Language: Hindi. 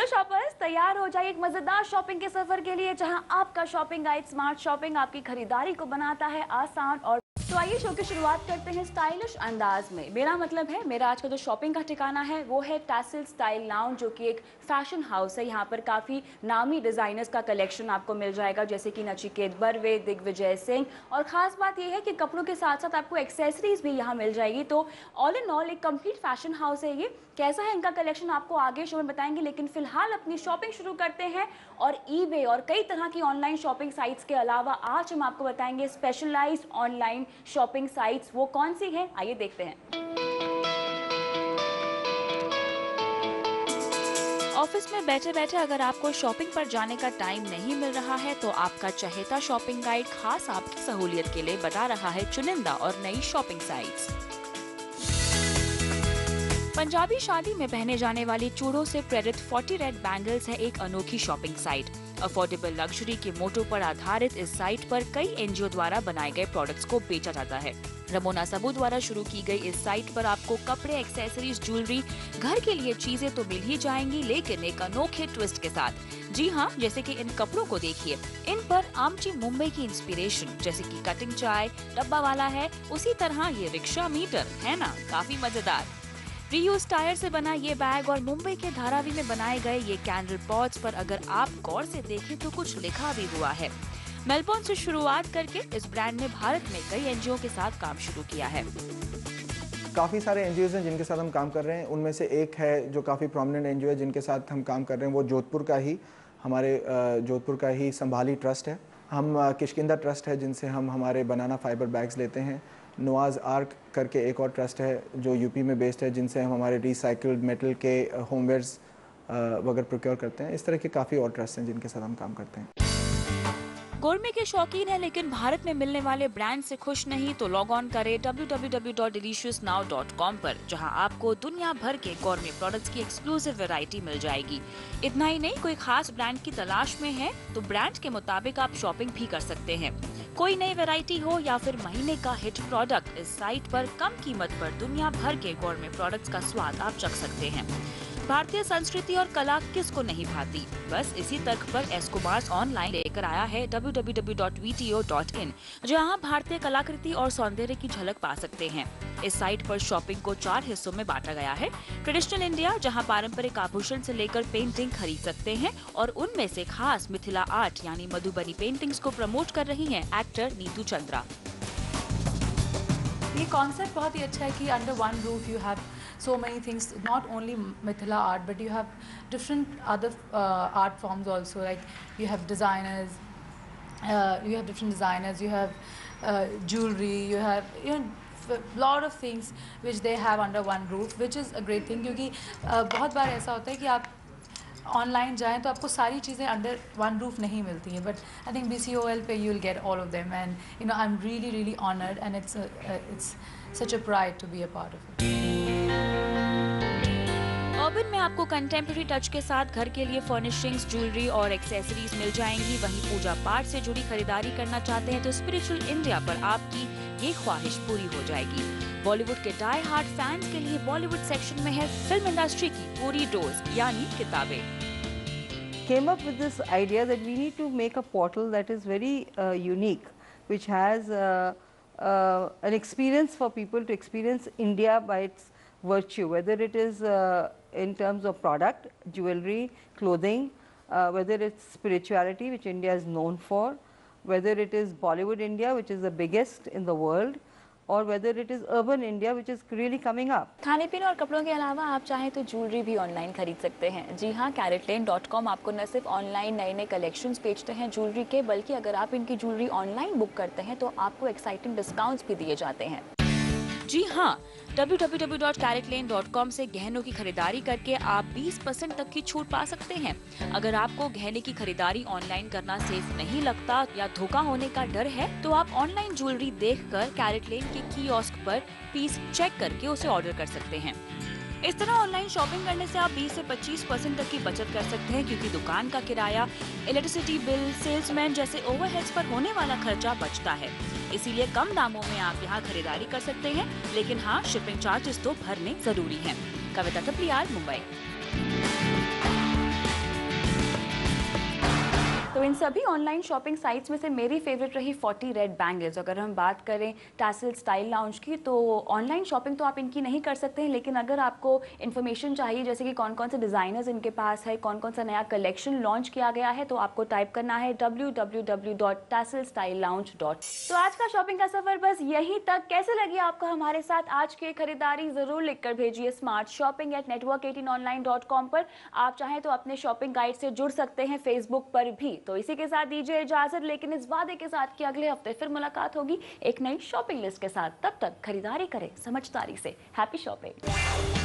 शॉपर्स, तैयार हो जाइए एक मजेदार शॉपिंग के सफर के लिए, जहां आपका शॉपिंग गाइड स्मार्ट शॉपिंग आपकी खरीदारी को बनाता है आसान। और तो आइए शो की शुरुआत करते हैं स्टाइलिश अंदाज में। मेरा मतलब है, मेरा आज का जो शॉपिंग का ठिकाना है वो है टैसल स्टाइल लाउंज, जो कि एक फैशन हाउस है। यहाँ पर काफ़ी नामी डिज़ाइनर्स का कलेक्शन आपको मिल जाएगा, जैसे कि नचिकेत बर्वे, दिग्विजय सिंह। और ख़ास बात यह है कि कपड़ों के साथ साथ आपको एक्सेसरीज भी यहाँ मिल जाएगी। तो ऑल इन ऑल एक कंप्लीट फैशन हाउस है ये। कैसा है इनका कलेक्शन आपको आगे शो में बताएंगे, लेकिन फिलहाल अपनी शॉपिंग शुरू करते हैं। और ईबे और कई तरह की ऑनलाइन शॉपिंग साइट्स के अलावा आज हम आपको बताएंगे स्पेशलाइज्ड ऑनलाइन शॉपिंग साइट्स वो कौन सी हैं, आइए देखते हैं। ऑफिस में बैठे बैठे अगर आपको शॉपिंग पर जाने का टाइम नहीं मिल रहा है, तो आपका चहेता शॉपिंग गाइड खास आपकी सहूलियत के लिए बता रहा है चुनिंदा और नई शॉपिंग साइट्स। पंजाबी शादी में पहने जाने वाली चूड़ों से प्रेरित 40 रेड बैंगल्स है एक अनोखी शॉपिंग साइट। अफोर्डेबल लग्जरी के मोटो पर आधारित इस साइट पर कई एनजीओ द्वारा बनाए गए प्रोडक्ट्स को बेचा जाता है। रमोना सबू द्वारा शुरू की गई इस साइट पर आपको कपड़े, एक्सेसरीज, ज्वेलरी, घर के लिए चीजें तो मिल ही जाएंगी, लेकिन एक अनोखे ट्विस्ट के साथ। जी हाँ, जैसे कि इन कपड़ों को देखिए, इन पर आमची मुंबई की इंस्पिरेशन, जैसे कि कटिंग चाय डब्बा वाला है, उसी तरह ये रिक्शा मीटर है ना, काफी मजेदार। रीयूज टायर से बना ये बैग और मुंबई के धारावी में बनाए गए ये कैंडल पॉट्स पर अगर आप गौर से देखें तो कुछ लिखा भी हुआ है। मेलबोर्न से शुरुआत करके इस ब्रांड ने भारत में कई एनजीओ के साथ काम शुरू किया है। काफ़ी सारे एनजीओज हैं जिनके साथ हम काम कर रहे हैं। उनमें से एक है जो काफ़ी प्रोमिनेंट एनजीओ है जिनके साथ हम काम कर रहे हैं, वो जोधपुर का ही, हमारे जोधपुर का ही संभाली ट्रस्ट है। हम किष्किंधा ट्रस्ट है जिनसे हम हमारे बनाना फाइबर बैग्स लेते हैं। नवाज आर्क करके एक और ट्रस्ट है जो यूपी में बेस्ड है, जिनसे हम हमारे रिसाइकल्ड मेटल के होमवेयर्स वगैरह प्रोक्योर करते हैं। इस तरह के काफ़ी और ट्रस्ट हैं जिनके साथ हम काम करते हैं। गोरमे के शौकीन है लेकिन भारत में मिलने वाले ब्रांड से खुश नहीं, तो लॉग ऑन करें www.deliciousnow.com पर, जहां आपको दुनिया भर के गोरमे प्रोडक्ट्स की एक्सक्लूसिव वैरायटी मिल जाएगी। इतना ही नहीं, कोई खास ब्रांड की तलाश में है तो ब्रांड के मुताबिक आप शॉपिंग भी कर सकते हैं। कोई नई वैरायटी हो या फिर महीने का हिट प्रोडक्ट, इस साइट पर कम कीमत पर दुनिया भर के गोरमे प्रोडक्ट्स का स्वाद आप चख सकते हैं। भारतीय संस्कृति और कला किसको नहीं भाती, बस इसी तर्क पर एस्कोबार्स ऑनलाइन लेकर आया है www.vto.in, जहां भारतीय कलाकृति और सौंदर्य की झलक पा सकते हैं। इस साइट पर शॉपिंग को 4 हिस्सों में बांटा गया है। ट्रेडिशनल इंडिया, जहां पारंपरिक आभूषण से लेकर पेंटिंग खरीद सकते हैं, और उनमें से खास मिथिला आर्ट यानी मधुबनी पेंटिंग्स को प्रमोट कर रही हैं एक्टर नीतू चंद्रा। ये कॉन्सेप्ट बहुत ही अच्छा है कि under one roof you have so many things, not only Mithila art, but you have different other art forms also, like you have designers, you have jewelry, you have lot of things which they have under one roof, which is a great thing, क्योंकि बहुत बार ऐसा होता है कि आप ऑनलाइन जाएं तो आपको सारी चीज़ें अंडर वन रूफ नहीं मिलती हैं, बट आई थिंक BCOL पे you will get all of them, and you know I am really honoured and it's such a pride to be a part of it. Urban में आपको कंटेम्प्रेरी टच के साथ घर के लिए फर्निशिंग्स, ज्वेलरी और एक्सेसरीज मिल जाएंगी। वहीं पूजा पाठ से जुड़ी खरीदारी करना चाहते हैं तो स्पिरिचुअल इंडिया पर आपकी ये ख्वाहिश पूरी हो जाएगी। बॉलीवुड के डाई हार्ड फैंस के लिए बॉलीवुड सेक्शन में है फिल्म इंडस्ट्री की पूरी डोज, यानी किताबें। Came up with this idea that we need to make a portal that is very unique, which has an experience for people to experience India by its virtue, whether it is in terms of product, jewelry, clothing, whether it's spirituality, which India is known for, whether it is Bollywood India, which is the biggest in the world, और whether it is urban India, which is really coming up. खाने पीने और कपड़ों के अलावा आप चाहें तो ज्वेलरी भी ऑनलाइन खरीद सकते हैं। जी हाँ, CaratLane.com आपको न सिर्फ ऑनलाइन नए नए कलेक्शंस बेचते हैं ज्वेलरी के, बल्कि अगर आप इनकी ज्वेलरी ऑनलाइन बुक करते हैं तो आपको एक्साइटिंग डिस्काउंट्स भी दिए जाते हैं। जी हाँ, www.CaratLane.com से गहनों की खरीदारी करके आप 20% तक की छूट पा सकते हैं। अगर आपको गहने की खरीदारी ऑनलाइन करना सेफ नहीं लगता या धोखा होने का डर है, तो आप ऑनलाइन ज्वेलरी देखकर CaratLane के कियोस्क पर पीस चेक करके उसे ऑर्डर कर सकते हैं। इस तरह ऑनलाइन शॉपिंग करने से आप 20 से 25% तक की बचत कर सकते हैं, क्योंकि दुकान का किराया, इलेक्ट्रिसिटी बिल, सेल्समैन जैसे ओवरहेड्स पर होने वाला खर्चा बचता है। इसीलिए कम दामों में आप यहाँ खरीदारी कर सकते हैं, लेकिन हाँ, शिपिंग चार्जेस तो भरने जरूरी हैं। कविता टपलियाल, मुंबई। तो इन सभी ऑनलाइन शॉपिंग साइट्स में से मेरी फेवरेट रही 40 रेड बैंगल्स। अगर हम बात करें टैसल स्टाइल लाउंज की, तो ऑनलाइन शॉपिंग तो आप इनकी नहीं कर सकते हैं, लेकिन अगर आपको इन्फॉर्मेशन चाहिए जैसे कि कौन कौन से डिज़ाइनर्स इनके पास है, कौन कौन सा नया कलेक्शन लॉन्च किया गया है, तो आपको टाइप करना है www.tasselstylelounge. तो आज का शॉपिंग का सफर बस यहीं तक। कैसे लगी आपको हमारे साथ आज की खरीदारी? जरूर लिखकर भेजिए smartshopping@network18online.com पर। आप चाहें तो अपने शॉपिंग गाइड से जुड़ सकते हैं फेसबुक पर भी। तो इसी के साथ दीजिए इजाजत, लेकिन इस वादे के साथ कि अगले हफ्ते फिर मुलाकात होगी एक नई शॉपिंग लिस्ट के साथ। तब तक खरीदारी करें समझदारी से। Happy shopping.